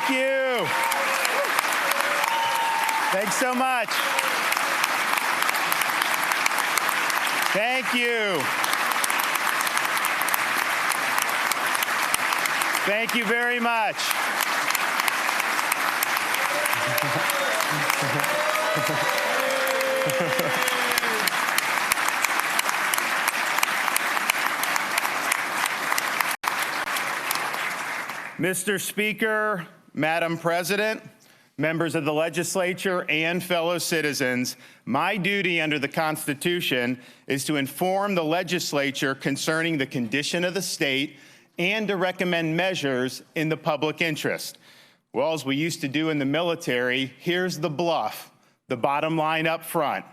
Thank you. Thanks so much. Thank you. Thank you very much. Mr. Speaker, Madam President, members of the legislature, and fellow citizens, my duty under the Constitution is to inform the legislature concerning the condition of the state and to recommend measures in the public interest. Well, as we used to do in the military, here's the bluff, the bottom line up front.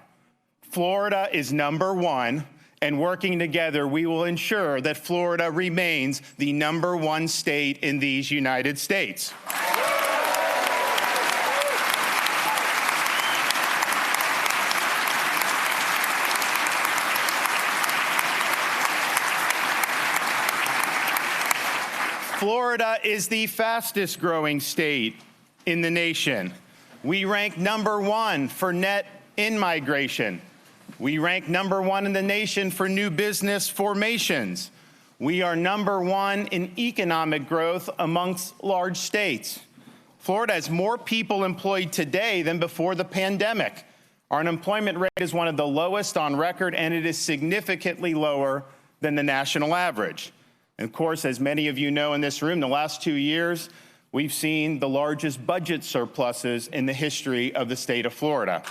Florida is #1, and working together, we will ensure that Florida remains the #1 state in these United States. Florida is the fastest growing state in the nation. We rank #1 for net in-migration. We rank #1 in the nation for new business formations. We are #1 in economic growth amongst large states. Florida has more people employed today than before the pandemic. Our unemployment rate is one of the lowest on record, and it is significantly lower than the national average. And of course, as many of you know in this room, the last 2 years, we've seen the largest budget surpluses in the history of the state of Florida.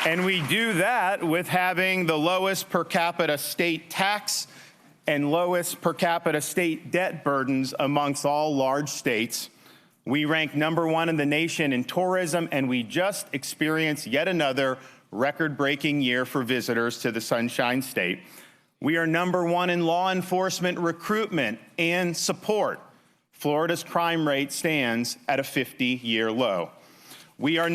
And we do that with having the lowest per capita state tax and lowest per capita state debt burdens amongst all large states. We rank #1 in the nation in tourism, and we just experienced yet another record-breaking year for visitors to the Sunshine State. We are #1 in law enforcement recruitment and support. Florida's crime rate stands at a 50-year low. We are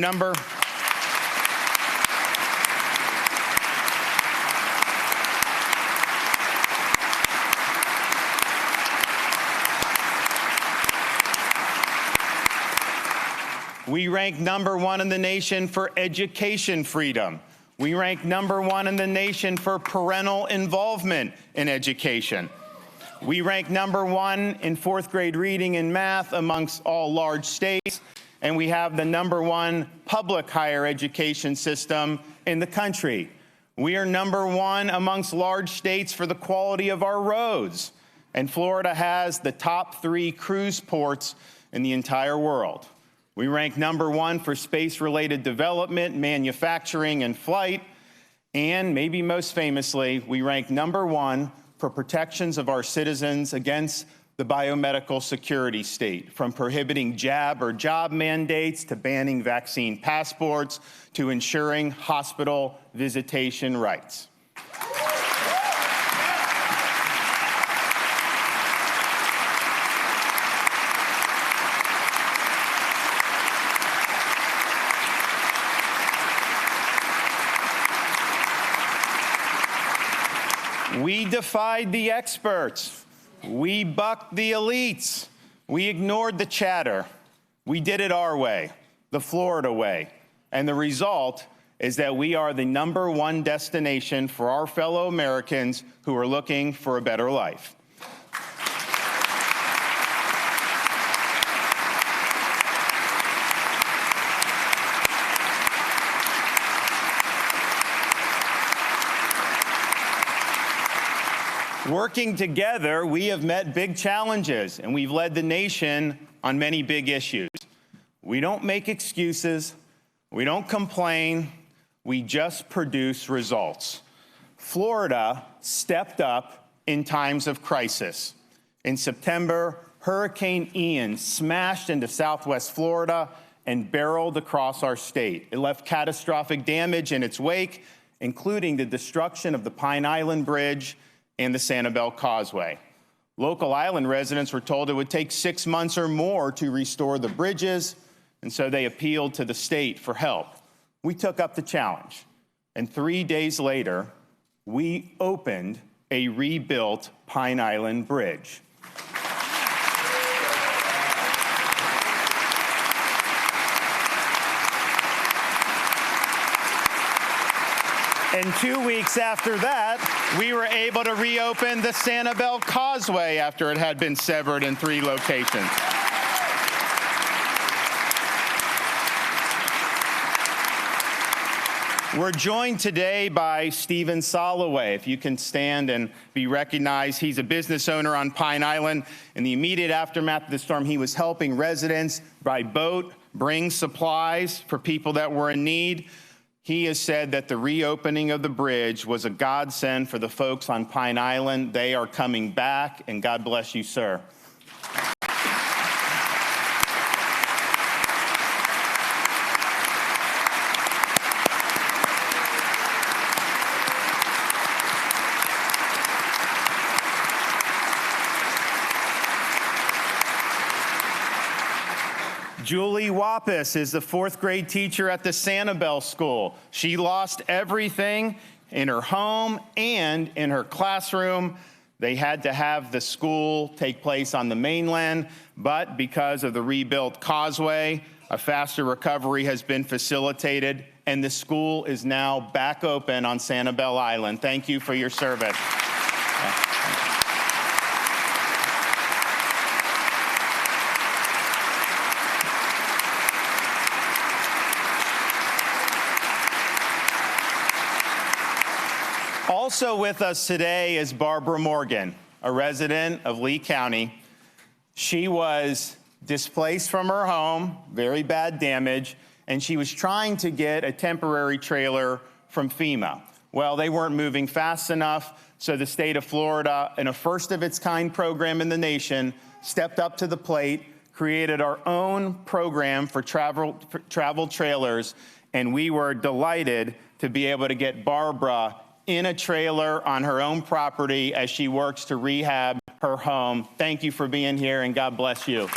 We rank #1 in the nation for education freedom. We rank #1 in the nation for parental involvement in education. We rank #1 in 4th grade reading and math amongst all large states, and we have the #1 public higher education system in the country. We are #1 amongst large states for the quality of our roads, and Florida has the top 3 cruise ports in the entire world. We rank #1 for space-related development, manufacturing, and flight. And maybe most famously, we rank #1 for protections of our citizens against the biomedical security state, from prohibiting jab or job mandates to banning vaccine passports to ensuring hospital visitation rights. We defied the experts. We bucked the elites. We ignored the chatter. We did it our way, the Florida way. And the result is that we are the #1 destination for our fellow Americans who are looking for a better life. Working together, we have met big challenges, and we've led the nation on many big issues. We don't make excuses. We don't complain. We just produce results. Florida stepped up in times of crisis. In September, Hurricane Ian smashed into Southwest Florida and barreled across our state. It left catastrophic damage in its wake, including the destruction of the Pine Island Bridge and the Sanibel Causeway. Local island residents were told it would take 6 months or more to restore the bridges, and so they appealed to the state for help. We took up the challenge, and 3 days later, we opened a rebuilt Pine Island Bridge. And 2 weeks after that, we were able to reopen the Sanibel Causeway after it had been severed in 3 locations. We're joined today by Stephen Soloway. If you can stand and be recognized, he's a business owner on Pine Island. In the immediate aftermath of the storm, he was helping residents by boat bring supplies for people that were in need. He has said that the reopening of the bridge was a godsend for the folks on Pine Island. They are coming back, and God bless you, sir. Julie Wappis is the 4th grade teacher at the Sanibel School. She lost everything in her home and in her classroom. They had to have the school take place on the mainland, but because of the rebuilt causeway, a faster recovery has been facilitated, and the school is now back open on Sanibel Island. Thank you for your service. Also with us today is Barbara Morgan, a resident of Lee County. She was displaced from her home, very bad damage, and she was trying to get a temporary trailer from FEMA. Well, they weren't moving fast enough, so the state of Florida, in a first-of-its-kind program in the nation, stepped up to the plate, created our own program for travel trailers, and we were delighted to be able to get Barbara in a trailer on her own property as she works to rehab her home. Thank you for being here, and God bless you.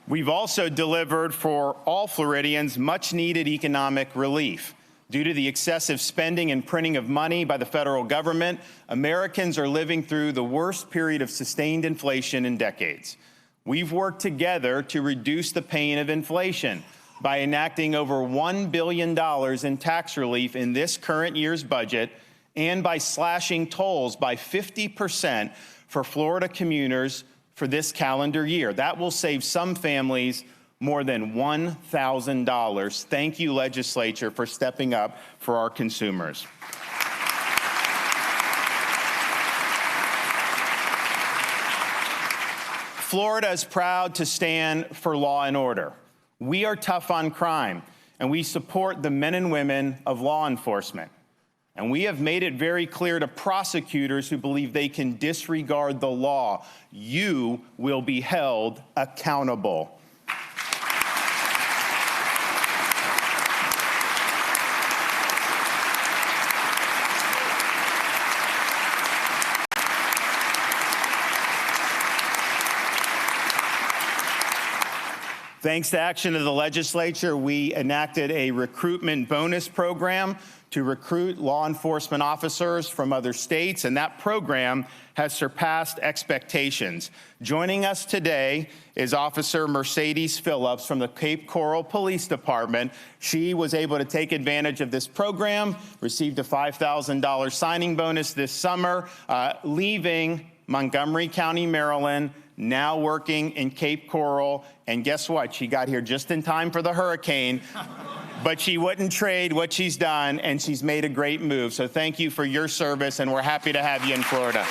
We've also delivered for all Floridians much-needed economic relief. Due to the excessive spending and printing of money by the federal government, Americans are living through the worst period of sustained inflation in decades. We've worked together to reduce the pain of inflation by enacting over $1 billion in tax relief in this current year's budget and by slashing tolls by 50% for Florida commuters for this calendar year. That will save some families more than $1,000. Thank you, legislature, for stepping up for our consumers. Florida is proud to stand for law and order. We are tough on crime, and we support the men and women of law enforcement. And we have made it very clear to prosecutors who believe they can disregard the law, you will be held accountable. Thanks to action of the legislature, we enacted a recruitment bonus program to recruit law enforcement officers from other states, and that program has surpassed expectations. Joining us today is Officer Mercedes Phillips from the Cape Coral Police Department. She was able to take advantage of this program, received a $5,000 signing bonus this summer, leaving Montgomery County, Maryland, now working in Cape Coral. And guess what? She got here just in time for the hurricane, but she wouldn't trade what she's done, and she's made a great move. So thank you for your service, and we're happy to have you in Florida.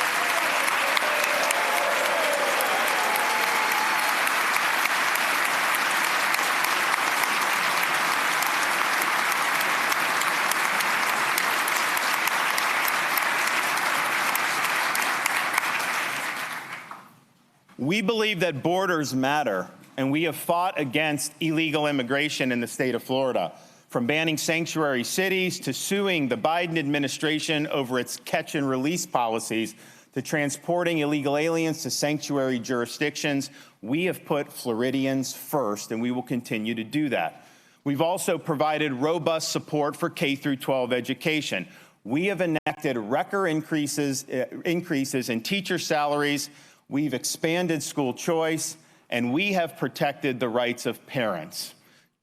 We believe that borders matter, and we have fought against illegal immigration in the state of Florida, from banning sanctuary cities to suing the Biden administration over its catch and release policies to transporting illegal aliens to sanctuary jurisdictions. We have put Floridians first, and we will continue to do that. We've also provided robust support for K through 12 education. We have enacted record increases in teacher salaries. We've expanded school choice, and we have protected the rights of parents.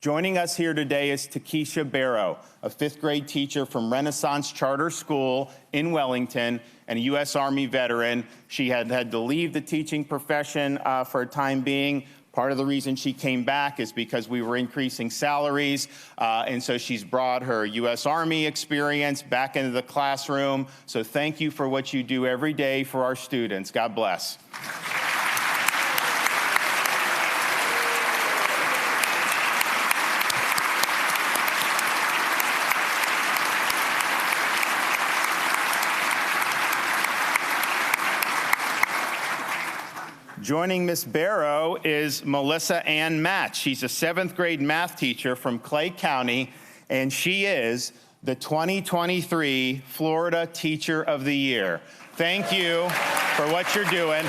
Joining us here today is Takesha Barrow, a 5th grade teacher from Renaissance Charter School in Wellington and a U.S. Army veteran. She had to leave the teaching profession for a time being. Part of the reason she came back is because we were increasing salaries, and so she's brought her U.S. Army experience back into the classroom. So thank you for what you do every day for our students. God bless. Joining Ms. Barrow is Melissa Ann Match. She's a 7th grade math teacher from Clay County, and she is the 2023 Florida Teacher of the Year. Thank you for what you're doing.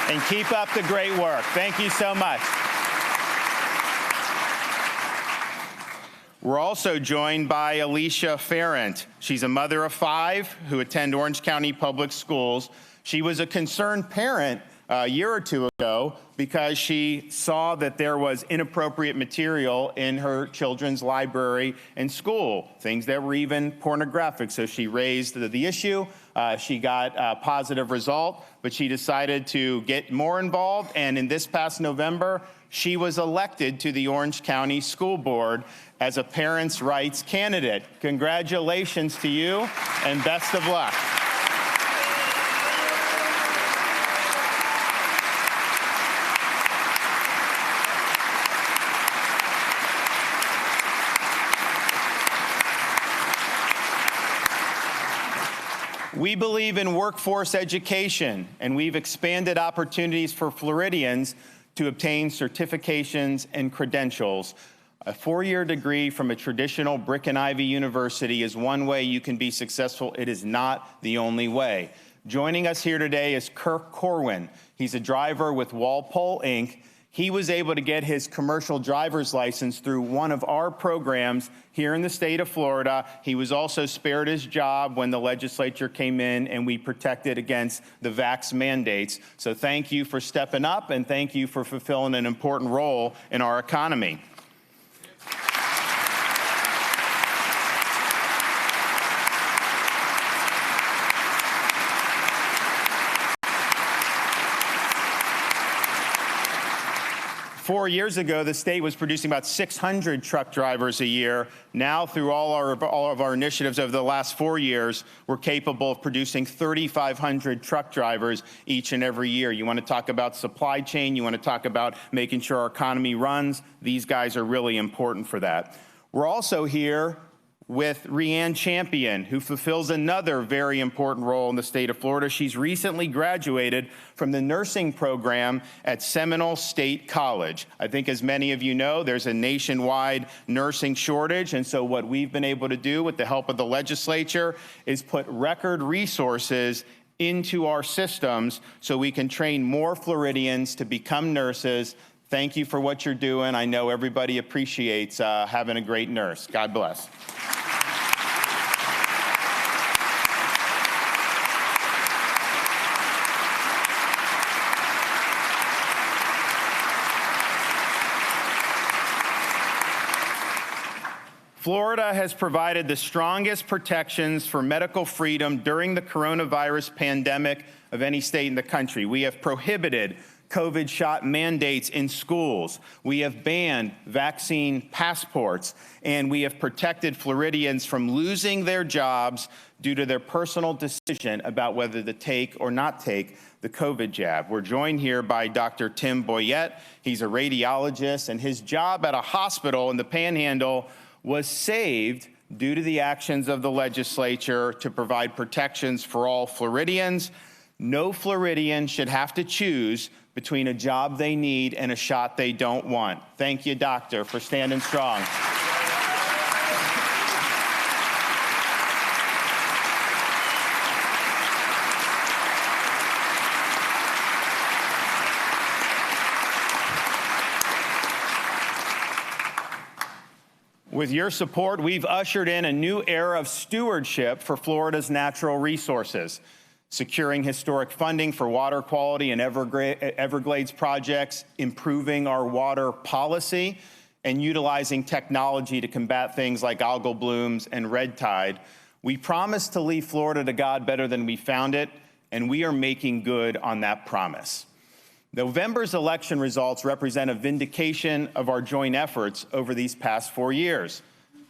And keep up the great work. Thank you so much. We're also joined by Alicia Ferrant. She's a mother of 5 who attend Orange County Public Schools. She was a concerned parent a year or 2 ago because she saw that there was inappropriate material in her children's library and school, things that were even pornographic. So she raised the issue. She got a positive result, but she decided to get more involved. And in this past November, she was elected to the Orange County School Board as a parents' rights candidate. Congratulations to you, and best of luck. We believe in workforce education, and we've expanded opportunities for Floridians to obtain certifications and credentials. A 4-year degree from a traditional brick and ivy university is one way you can be successful. It is not the only way. Joining us here today is Kirk Corwin. He's a driver with Walpole, Inc. He was able to get his commercial driver's license through one of our programs here in the state of Florida. He was also spared his job when the legislature came in and we protected against the vax mandates. So thank you for stepping up, and thank you for fulfilling an important role in our economy. Four years ago, the state was producing about 600 truck drivers a year. Now, through all of our initiatives over the last 4 years, we're capable of producing 3,500 truck drivers each and every year. You want to talk about supply chain, you want to talk about making sure our economy runs. These guys are really important for that. We're also here with Rianne Champion, who fulfills another very important role in the state of Florida. She's recently graduated from the nursing program at Seminole State College. I think, as many of you know, there's a nationwide nursing shortage, and so what we've been able to do with the help of the legislature is put record resources into our systems so we can train more Floridians to become nurses. Thank you for what you're doing. I know everybody appreciates having a great nurse. God bless. Florida has provided the strongest protections for medical freedom during the coronavirus pandemic of any state in the country. We have prohibited COVID shot mandates in schools. We have banned vaccine passports, and we have protected Floridians from losing their jobs due to their personal decision about whether to take or not take the COVID jab. We're joined here by Dr. Tim Boyette. He's a radiologist, and his job at a hospital in the Panhandle was saved due to the actions of the legislature to provide protections for all Floridians. No Floridian should have to choose between a job they need and a shot they don't want. Thank you, Doctor, for standing strong. With your support, we've ushered in a new era of stewardship for Florida's natural resources, securing historic funding for water quality and Everglades projects, improving our water policy, and utilizing technology to combat things like algal blooms and red tide. We promised to leave Florida to God better than we found it, and we are making good on that promise. November's election results represent a vindication of our joint efforts over these past 4 years.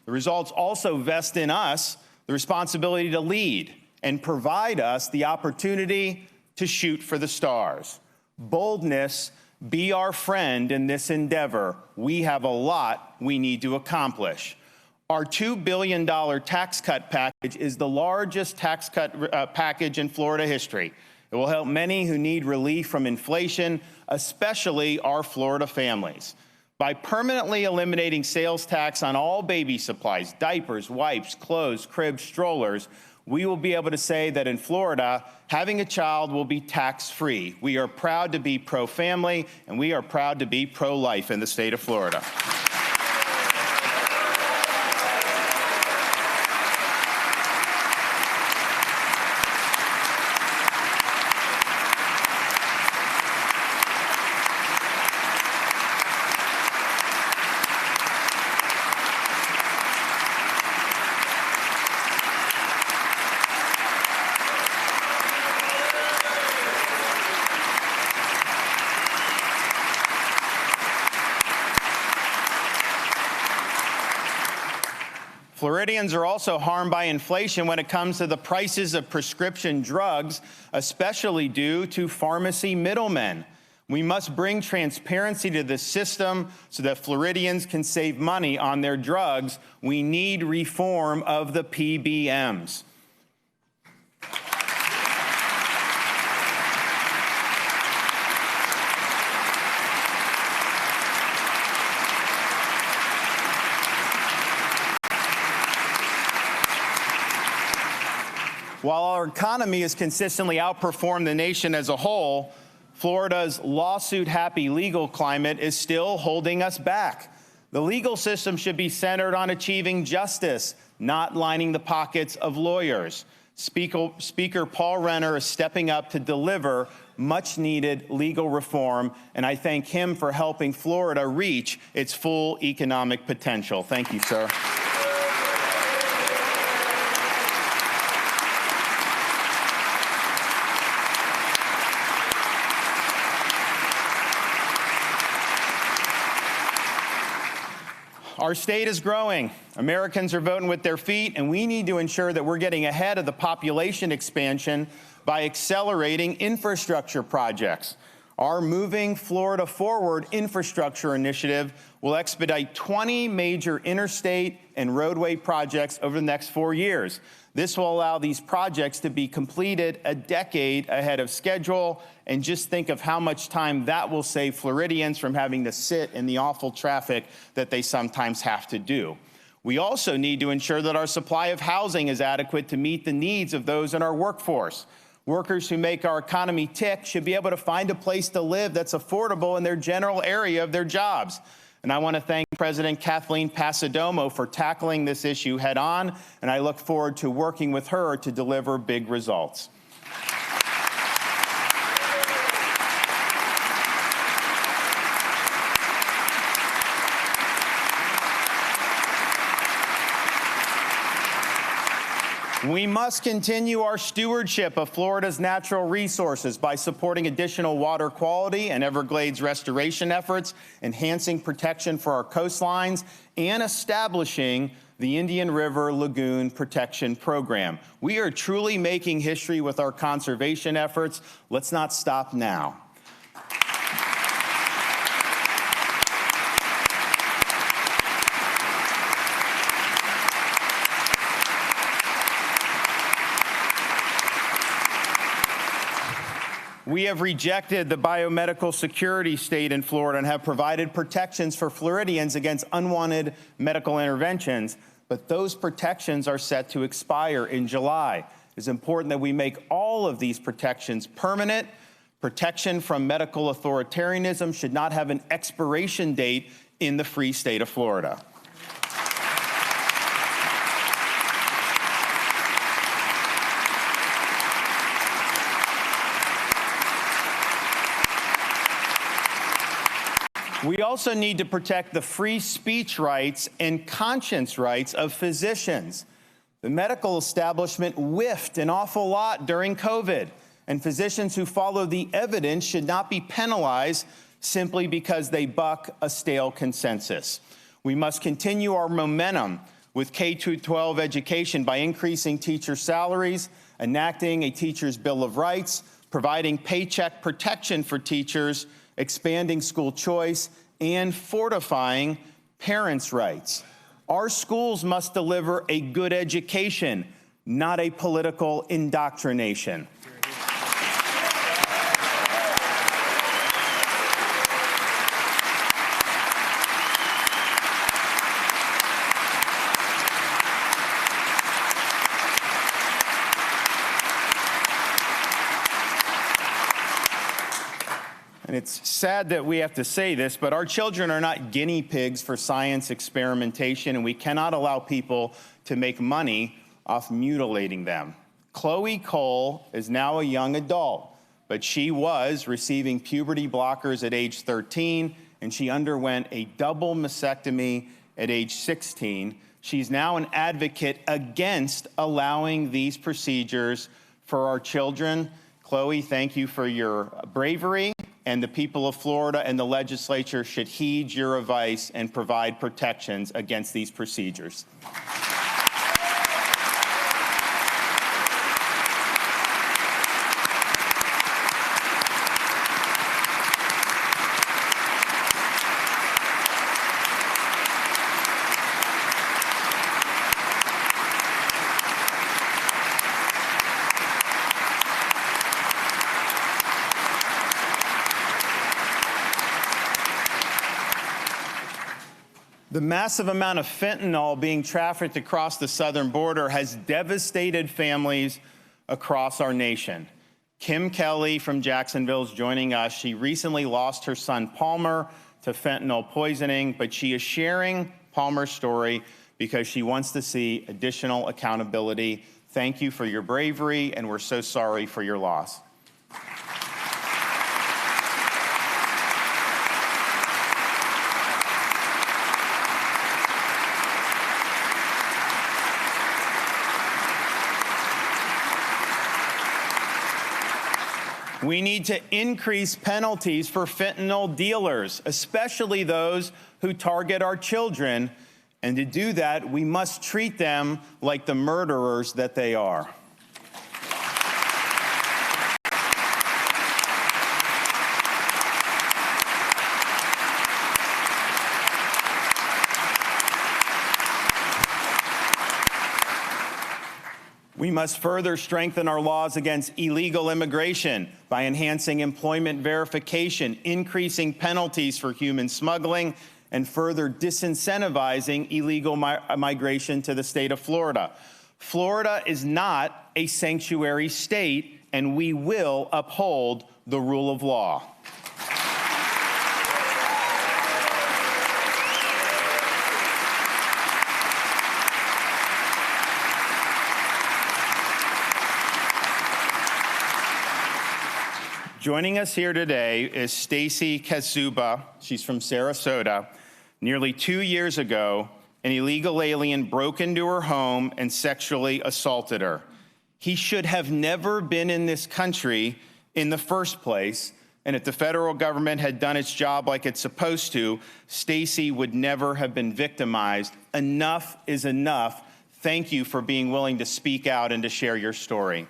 The results also vest in us the responsibility to lead and provide us the opportunity to shoot for the stars. Boldness, be our friend in this endeavor. We have a lot we need to accomplish. Our $2 billion tax cut package is the largest tax cut package in Florida history. It will help many who need relief from inflation, especially our Florida families. By permanently eliminating sales tax on all baby supplies, diapers, wipes, clothes, cribs, strollers, we will be able to say that in Florida, having a child will be tax-free. We are proud to be pro-family, and we are proud to be pro-life in the state of Florida. Floridians are also harmed by inflation when it comes to the prices of prescription drugs, especially due to pharmacy middlemen. We must bring transparency to the system so that Floridians can save money on their drugs. We need reform of the PBMs. While our economy has consistently outperformed the nation as a whole, Florida's lawsuit-happy legal climate is still holding us back. The legal system should be centered on achieving justice, not lining the pockets of lawyers. Speaker Paul Renner is stepping up to deliver much-needed legal reform, and I thank him for helping Florida reach its full economic potential. Thank you, sir. Our state is growing. Americans are voting with their feet, and we need to ensure that we're getting ahead of the population expansion by accelerating infrastructure projects. Our Moving Florida Forward infrastructure initiative will expedite 20 major interstate and roadway projects over the next 4 years. This will allow these projects to be completed a decade ahead of schedule, and just think of how much time that will save Floridians from having to sit in the awful traffic that they sometimes have to do. We also need to ensure that our supply of housing is adequate to meet the needs of those in our workforce. Workers who make our economy tick should be able to find a place to live that's affordable in their general area of their jobs. And I want to thank President Kathleen Passidomo for tackling this issue head on, and I look forward to working with her to deliver big results. We must continue our stewardship of Florida's natural resources by supporting additional water quality and Everglades restoration efforts, enhancing protection for our coastlines, and establishing the Indian River Lagoon Protection Program. We are truly making history with our conservation efforts. Let's not stop now. We have rejected the biomedical security state in Florida and have provided protections for Floridians against unwanted medical interventions, but those protections are set to expire in July. It's important that we make all of these protections permanent. Protection from medical authoritarianism should not have an expiration date in the free state of Florida. We also need to protect the free speech rights and conscience rights of physicians. The medical establishment whiffed an awful lot during COVID, and physicians who follow the evidence should not be penalized simply because they buck a stale consensus. We must continue our momentum with K-12 education by increasing teacher salaries, enacting a teacher's Bill of Rights, providing paycheck protection for teachers, expanding school choice, and fortifying parents' rights. Our schools must deliver a good education, not a political indoctrination. And it's sad that we have to say this, but our children are not guinea pigs for science experimentation, and we cannot allow people to make money off mutilating them. Chloe Cole is now a young adult, but she was receiving puberty blockers at age 13, and she underwent a double mastectomy at age 16. She's now an advocate against allowing these procedures for our children. Chloe, thank you for your bravery. And the people of Florida and the legislature should heed your advice and provide protections against these procedures. The massive amount of fentanyl being trafficked across the southern border has devastated families across our nation. Kim Kelly from Jacksonville is joining us. She recently lost her son Palmer to fentanyl poisoning, but she is sharing Palmer's story because she wants to see additional accountability. Thank you for your bravery, and we're so sorry for your loss. We need to increase penalties for fentanyl dealers, especially those who target our children. And to do that, we must treat them like the murderers that they are. We must further strengthen our laws against illegal immigration by enhancing employment verification, increasing penalties for human smuggling, and further disincentivizing illegal migration to the state of Florida. Florida is not a sanctuary state, and we will uphold the rule of law. Joining us here today is Stacy Kazuba. She's from Sarasota. Nearly 2 years ago, an illegal alien broke into her home and sexually assaulted her. He should have never been in this country in the first place, and if the federal government had done its job like it's supposed to, Stacy would never have been victimized. Enough is enough. Thank you for being willing to speak out and to share your story.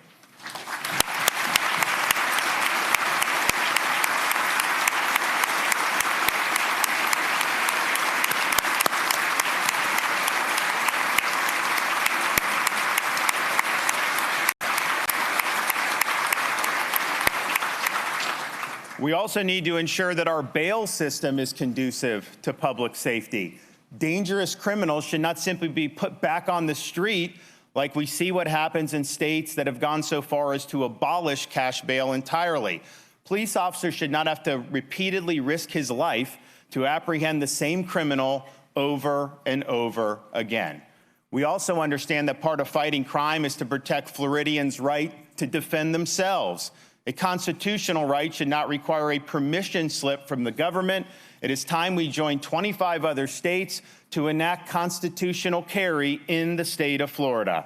We also need to ensure that our bail system is conducive to public safety. Dangerous criminals should not simply be put back on the street like we see what happens in states that have gone so far as to abolish cash bail entirely. Police officers should not have to repeatedly risk his life to apprehend the same criminal over and over again. We also understand that part of fighting crime is to protect Floridians' right to defend themselves. A constitutional right should not require a permission slip from the government. It is time we join 25 other states to enact constitutional carry in the state of Florida.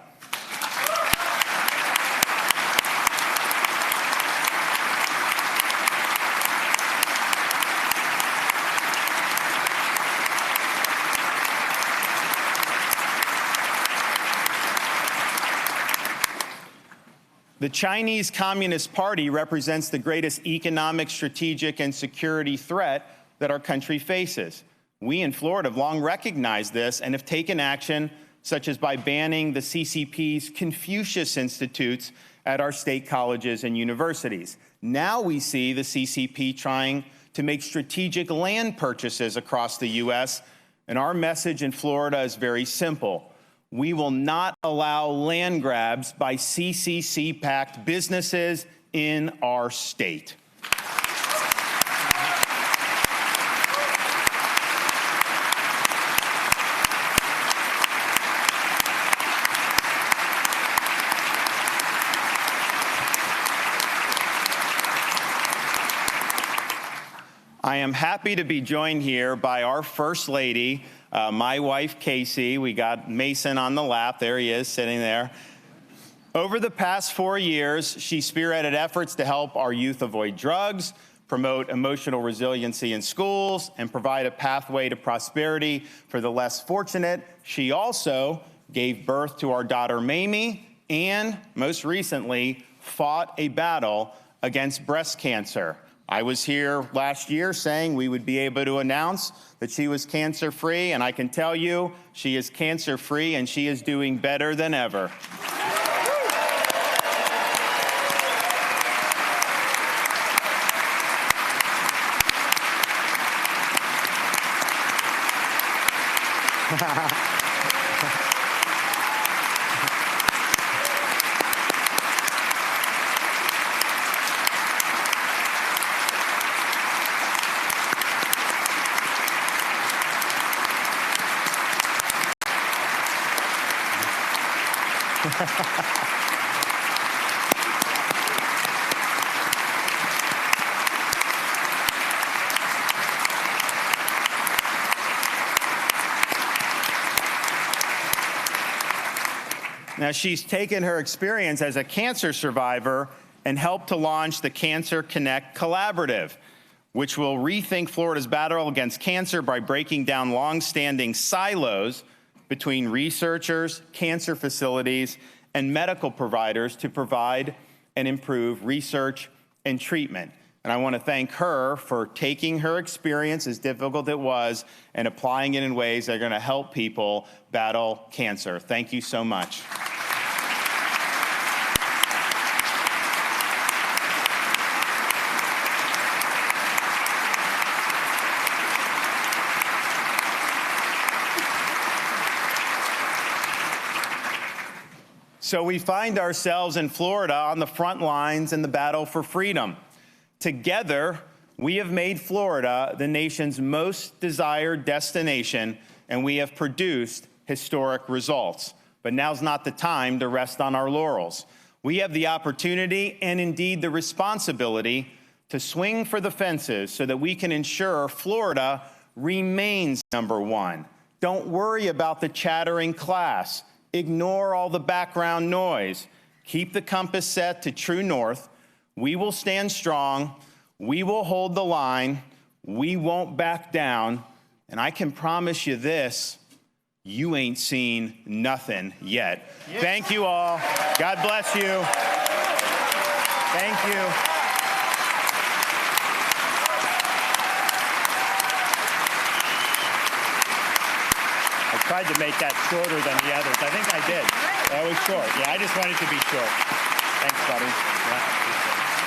The Chinese Communist Party represents the greatest economic, strategic, and security threat that our country faces. We in Florida have long recognized this and have taken action, such as by banning the CCP's Confucius Institutes at our state colleges and universities. Now we see the CCP trying to make strategic land purchases across the U.S., and our message in Florida is very simple. We will not allow land grabs by CCC-backed businesses in our state. I am happy to be joined here by our First Lady, my wife, Casey. We got Mason on the lap. There he is, sitting there. Over the past 4 years, she spearheaded efforts to help our youth avoid drugs, promote emotional resiliency in schools, and provide a pathway to prosperity for the less fortunate. She also gave birth to our daughter, Mamie, and most recently, fought a battle against breast cancer. I was here last year saying we would be able to announce that she was cancer-free, and I can tell you she is cancer-free and she is doing better than ever. Now, she's taken her experience as a cancer survivor and helped to launch the Cancer Connect Collaborative, which will rethink Florida's battle against cancer by breaking down long-standing silos between researchers, cancer facilities, and medical providers to provide and improve research and treatment. And I want to thank her for taking her experience, as difficult it was, and applying it in ways that are going to help people battle cancer. Thank you so much. So we find ourselves in Florida on the front lines in the battle for freedom. Together, we have made Florida the nation's most desired destination, and we have produced historic results. But now's not the time to rest on our laurels. We have the opportunity and indeed the responsibility to swing for the fences so that we can ensure Florida remains #1. Don't worry about the chattering class. Ignore all the background noise. Keep the compass set to true north. We will stand strong. We will hold the line. We won't back down. And I can promise you this, you ain't seen nothing yet. Yeah. Thank you all. God bless you. Thank you. I tried to make that shorter than the others. I think I did. That was short. Yeah, I just wanted it to be short. Thanks, buddy. Yeah,